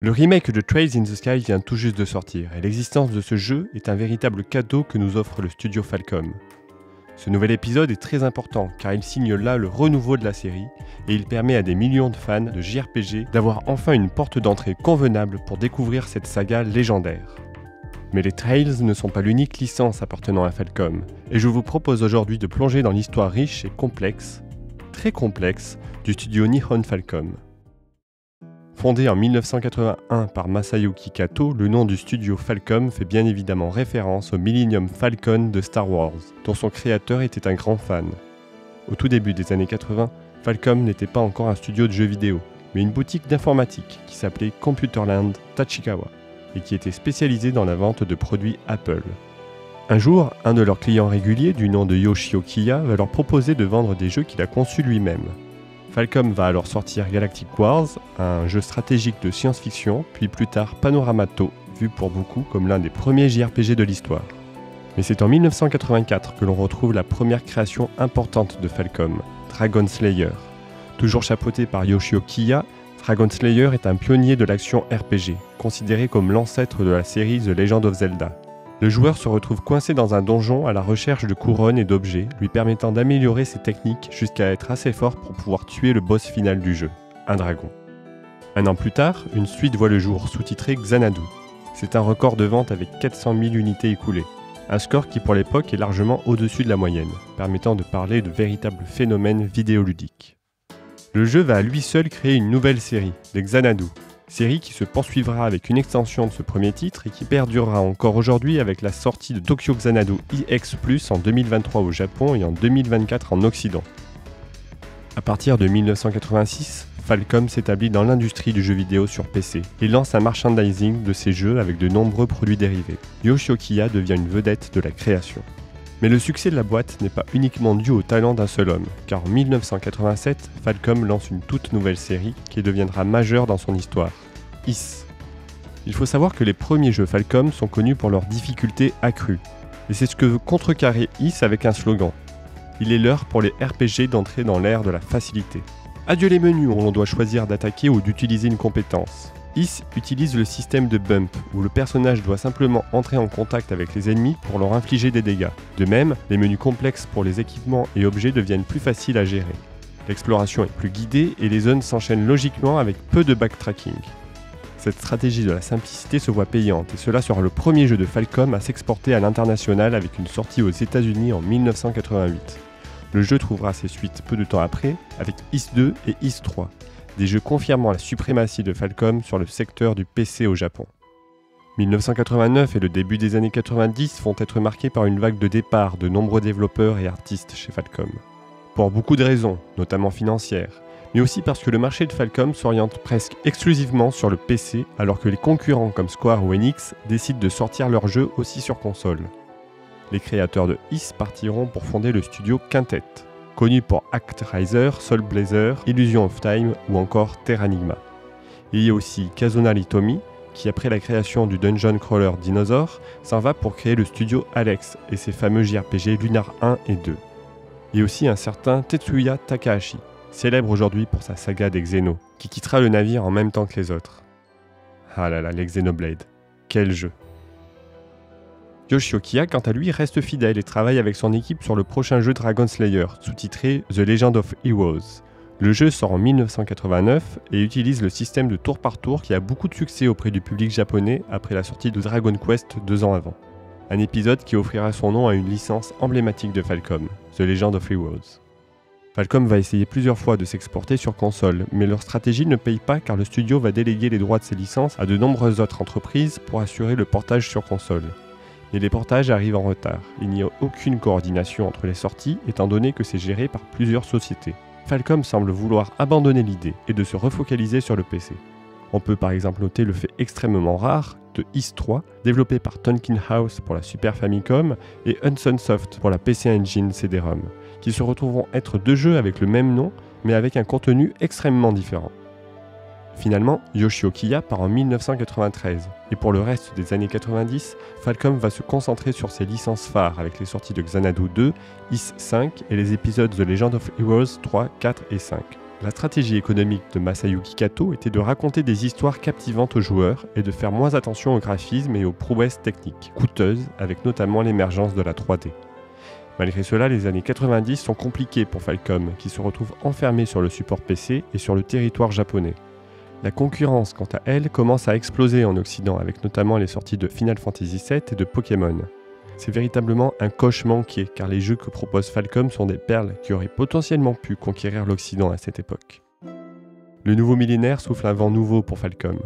Le remake de Trails in the Sky vient tout juste de sortir, et l'existence de ce jeu est un véritable cadeau que nous offre le studio Falcom. Ce nouvel épisode est très important car il signe là le renouveau de la série et il permet à des millions de fans de JRPG d'avoir enfin une porte d'entrée convenable pour découvrir cette saga légendaire. Mais les Trails ne sont pas l'unique licence appartenant à Falcom, et je vous propose aujourd'hui de plonger dans l'histoire riche et complexe, très complexe, du studio Nihon Falcom. Fondé en 1981 par Masayuki Kato, le nom du studio Falcom fait bien évidemment référence au Millennium Falcon de Star Wars, dont son créateur était un grand fan. Au tout début des années 80, Falcom n'était pas encore un studio de jeux vidéo, mais une boutique d'informatique qui s'appelait Computerland Tachikawa, et qui était spécialisée dans la vente de produits Apple. Un jour, un de leurs clients réguliers, du nom de Yoshio Kiya, va leur proposer de vendre des jeux qu'il a conçus lui-même. Falcom va alors sortir Galactic Wars, un jeu stratégique de science-fiction, puis plus tard Panoramato, vu pour beaucoup comme l'un des premiers JRPG de l'histoire. Mais c'est en 1984 que l'on retrouve la première création importante de Falcom, Dragon Slayer. Toujours chapeauté par Yoshio Kiya, Dragon Slayer est un pionnier de l'action RPG, considéré comme l'ancêtre de la série The Legend of Zelda. Le joueur se retrouve coincé dans un donjon à la recherche de couronnes et d'objets, lui permettant d'améliorer ses techniques jusqu'à être assez fort pour pouvoir tuer le boss final du jeu, un dragon. Un an plus tard, une suite voit le jour, sous-titrée Xanadu. C'est un record de vente avec 400 000 unités écoulées, un score qui pour l'époque est largement au-dessus de la moyenne, permettant de parler de véritables phénomènes vidéoludiques. Le jeu va à lui seul créer une nouvelle série, les Xanadu. Série qui se poursuivra avec une extension de ce premier titre et qui perdurera encore aujourd'hui avec la sortie de Tokyo Xanadu EX Plus en 2023 au Japon et en 2024 en Occident. À partir de 1986, Falcom s'établit dans l'industrie du jeu vidéo sur PC et lance un merchandising de ses jeux avec de nombreux produits dérivés. Yoshio Kiya devient une vedette de la création. Mais le succès de la boîte n'est pas uniquement dû au talent d'un seul homme, car en 1987, Falcom lance une toute nouvelle série qui deviendra majeure dans son histoire, Ys. Il faut savoir que les premiers jeux Falcom sont connus pour leur difficulté accrue, et c'est ce que veut contrecarrer Ys avec un slogan. Il est l'heure pour les RPG d'entrer dans l'ère de la facilité. Adieu les menus où l'on doit choisir d'attaquer ou d'utiliser une compétence. Ys utilise le système de bump, où le personnage doit simplement entrer en contact avec les ennemis pour leur infliger des dégâts. De même, les menus complexes pour les équipements et objets deviennent plus faciles à gérer. L'exploration est plus guidée et les zones s'enchaînent logiquement avec peu de backtracking. Cette stratégie de la simplicité se voit payante, et cela sera le premier jeu de Falcom à s'exporter à l'international avec une sortie aux États-Unis en 1988. Le jeu trouvera ses suites peu de temps après, avec Ys 2 et Ys 3. Des jeux confirmant la suprématie de Falcom sur le secteur du PC au Japon. 1989 et le début des années 90 vont être marqués par une vague de départ de nombreux développeurs et artistes chez Falcom. Pour beaucoup de raisons, notamment financières, mais aussi parce que le marché de Falcom s'oriente presque exclusivement sur le PC, alors que les concurrents comme Square ou Enix décident de sortir leurs jeux aussi sur console. Les créateurs de Ys partiront pour fonder le studio Quintet, connu pour Actraiser, Soul Blazer, Illusion of Time ou encore Terranigma. Il y a aussi Kazunari Tomy, qui après la création du dungeon crawler Dinosaur, s'en va pour créer le studio Alex et ses fameux JRPG Lunar 1 et 2. Et aussi un certain Tetsuya Takahashi, célèbre aujourd'hui pour sa saga des Xeno, qui quittera le navire en même temps que les autres. Ah là là, les Xenoblade, quel jeu! Yoshio Kiya, quant à lui, reste fidèle et travaille avec son équipe sur le prochain jeu Dragon Slayer, sous-titré The Legend of Heroes. Le jeu sort en 1989 et utilise le système de tour par tour qui a beaucoup de succès auprès du public japonais après la sortie de Dragon Quest 2 ans avant. Un épisode qui offrira son nom à une licence emblématique de Falcom, The Legend of Heroes. Falcom va essayer plusieurs fois de s'exporter sur console, mais leur stratégie ne paye pas car le studio va déléguer les droits de ses licences à de nombreuses autres entreprises pour assurer le portage sur console. Mais les portages arrivent en retard. Il n'y a aucune coordination entre les sorties, étant donné que c'est géré par plusieurs sociétés. Falcom semble vouloir abandonner l'idée et de se refocaliser sur le PC. On peut par exemple noter le fait extrêmement rare de Ys 3, développé par Tonkin House pour la Super Famicom et Hudson Soft pour la PC Engine CD-ROM, qui se retrouveront être deux jeux avec le même nom, mais avec un contenu extrêmement différent. Finalement, Yoshio Kiya part en 1993, et pour le reste des années 90, Falcom va se concentrer sur ses licences phares avec les sorties de Xanadu 2, Ys 5 et les épisodes The Legend of Heroes 3, 4 et 5. La stratégie économique de Masayuki Kato était de raconter des histoires captivantes aux joueurs et de faire moins attention au graphisme et aux prouesses techniques, coûteuses, avec notamment l'émergence de la 3D. Malgré cela, les années 90 sont compliquées pour Falcom, qui se retrouve enfermé sur le support PC et sur le territoire japonais. La concurrence, quant à elle, commence à exploser en Occident, avec notamment les sorties de Final Fantasy VII et de Pokémon. C'est véritablement un coche manqué, car les jeux que propose Falcom sont des perles qui auraient potentiellement pu conquérir l'Occident à cette époque. Le nouveau millénaire souffle un vent nouveau pour Falcom.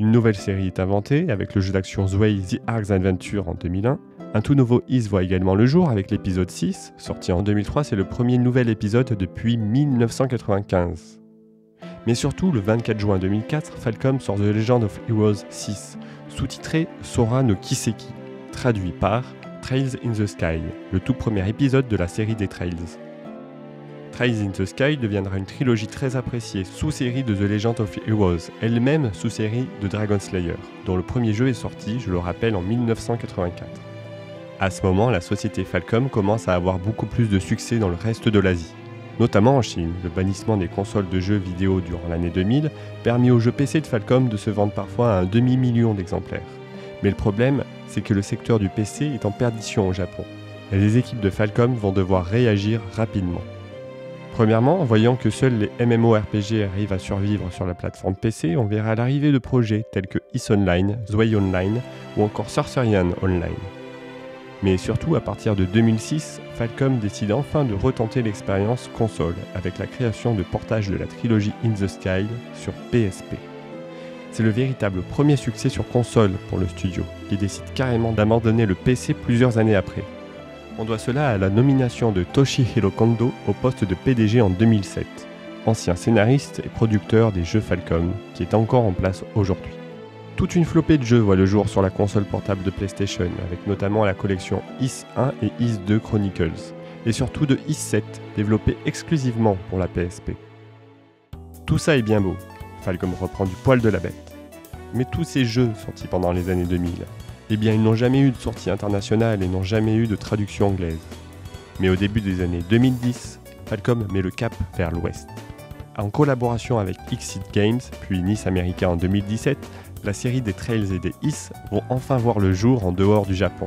Une nouvelle série est inventée, avec le jeu d'action Zwei The Arcs Adventure en 2001. Un tout nouveau Ys voit également le jour avec l'épisode 6, sorti en 2003, c'est le premier nouvel épisode depuis 1995. Mais surtout, le 24 juin 2004, Falcom sort The Legend of Heroes 6, sous-titré Sora no Kiseki, traduit par Trails in the Sky, le tout premier épisode de la série des Trails. Trails in the Sky deviendra une trilogie très appréciée, sous-série de The Legend of Heroes, elle-même sous-série de Dragon Slayer, dont le premier jeu est sorti, je le rappelle, en 1984. À ce moment, la société Falcom commence à avoir beaucoup plus de succès dans le reste de l'Asie. Notamment en Chine, le bannissement des consoles de jeux vidéo durant l'année 2000 permit aux jeux PC de Falcom de se vendre parfois à un demi-million d'exemplaires. Mais le problème, c'est que le secteur du PC est en perdition au Japon. Et les équipes de Falcom vont devoir réagir rapidement. Premièrement, voyant que seuls les MMORPG arrivent à survivre sur la plateforme PC, on verra l'arrivée de projets tels que Ys Online, Zwei Online ou encore Sorcerian Online. Mais surtout, à partir de 2006, Falcom décide enfin de retenter l'expérience console avec la création de portage de la trilogie In the Sky sur PSP. C'est le véritable premier succès sur console pour le studio, qui décide carrément d'abandonner le PC plusieurs années après. On doit cela à la nomination de Toshihiro Kondo au poste de PDG en 2007, ancien scénariste et producteur des jeux Falcom, qui est encore en place aujourd'hui. Toute une flopée de jeux voit le jour sur la console portable de PlayStation, avec notamment la collection Ys 1 et Ys 2 Chronicles, et surtout de Ys 7, développé exclusivement pour la PSP. Tout ça est bien beau, Falcom reprend du poil de la bête. Mais tous ces jeux sortis pendant les années 2000, eh bien ils n'ont jamais eu de sortie internationale et n'ont jamais eu de traduction anglaise. Mais au début des années 2010, Falcom met le cap vers l'ouest. En collaboration avec Exit Games, puis Nice America en 2017, la série des Trails et des Ys vont enfin voir le jour en dehors du Japon.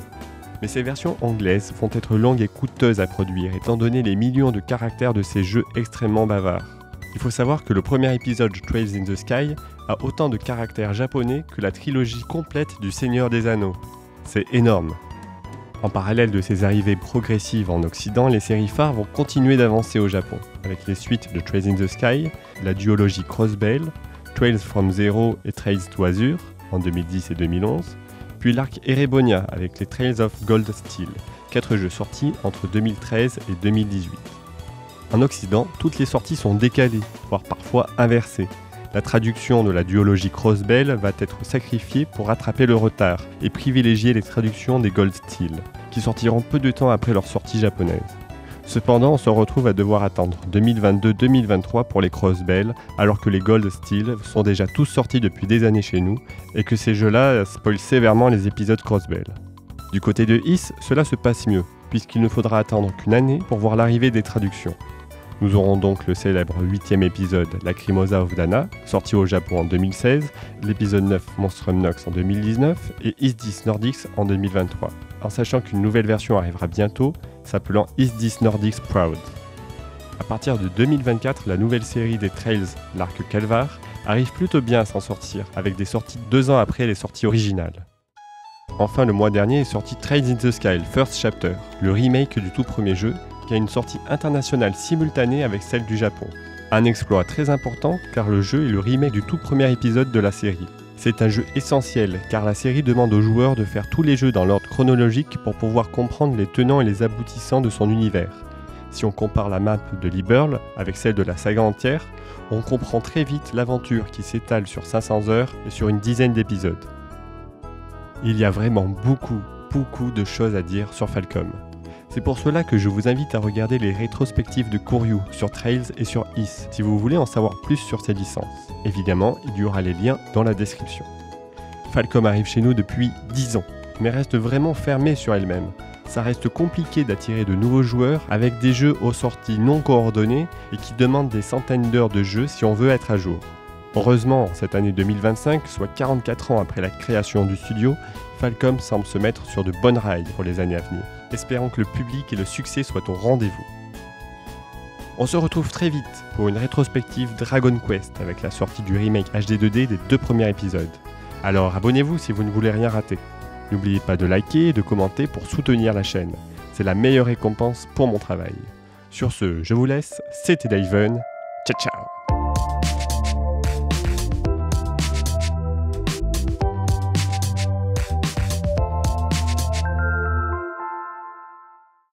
Mais ces versions anglaises vont être longues et coûteuses à produire, étant donné les millions de caractères de ces jeux extrêmement bavards. Il faut savoir que le premier épisode Trails in the Sky a autant de caractères japonais que la trilogie complète du Seigneur des Anneaux. C'est énorme. En parallèle de ces arrivées progressives en Occident, les séries phares vont continuer d'avancer au Japon, avec les suites de Trails in the Sky, la duologie Crossbell, Trails from Zero et Trails to Azure en 2010 et 2011, puis l'arc Erebonia avec les Trails of Gold Steel, 4 jeux sortis entre 2013 et 2018. En Occident, toutes les sorties sont décalées, voire parfois inversées. La traduction de la duologie Crossbell va être sacrifiée pour rattraper le retard et privilégier les traductions des Gold Steel, qui sortiront peu de temps après leur sortie japonaise. Cependant, on se retrouve à devoir attendre 2022-2023 pour les Crossbell, alors que les Gold Steel sont déjà tous sortis depuis des années chez nous, et que ces jeux-là spoilent sévèrement les épisodes Crossbell. Du côté de Ys, cela se passe mieux, puisqu'il ne faudra attendre qu'une année pour voir l'arrivée des traductions. Nous aurons donc le célèbre 8e épisode Lacrimosa of Dana, sorti au Japon en 2016, l'épisode 9 Monstrum Nox en 2019 et Ys 10 Nordics en 2023, en sachant qu'une nouvelle version arrivera bientôt, s'appelant Ys 10 Nordics Proud. À partir de 2024, la nouvelle série des Trails, l'arc Calvar, arrive plutôt bien à s'en sortir, avec des sorties 2 ans après les sorties originales. Enfin, le mois dernier est sorti Trails in the Sky First Chapter, le remake du tout premier jeu, qui a une sortie internationale simultanée avec celle du Japon. Un exploit très important car le jeu est le remake du tout premier épisode de la série. C'est un jeu essentiel car la série demande aux joueurs de faire tous les jeux dans l'ordre chronologique pour pouvoir comprendre les tenants et les aboutissants de son univers. Si on compare la map de Liberl avec celle de la saga entière, on comprend très vite l'aventure qui s'étale sur 500 heures et sur une dizaine d'épisodes. Il y a vraiment beaucoup de choses à dire sur Falcom. C'est pour cela que je vous invite à regarder les rétrospectives de Kuryu sur Trails et sur Ys, si vous voulez en savoir plus sur ces licences. Évidemment, il y aura les liens dans la description. Falcom arrive chez nous depuis 10 ans, mais reste vraiment fermée sur elle-même. ça reste compliqué d'attirer de nouveaux joueurs avec des jeux aux sorties non coordonnées et qui demandent des centaines d'heures de jeu si on veut être à jour. Heureusement, cette année 2025, soit 44 ans après la création du studio, Falcom semble se mettre sur de bonnes rails pour les années à venir. Espérons que le public et le succès soient au rendez-vous. On se retrouve très vite pour une rétrospective Dragon Quest avec la sortie du remake HD 2D des 2 premiers épisodes. Alors abonnez-vous si vous ne voulez rien rater. N'oubliez pas de liker et de commenter pour soutenir la chaîne. C'est la meilleure récompense pour mon travail. Sur ce, je vous laisse, c'était Daven. Ciao ciao.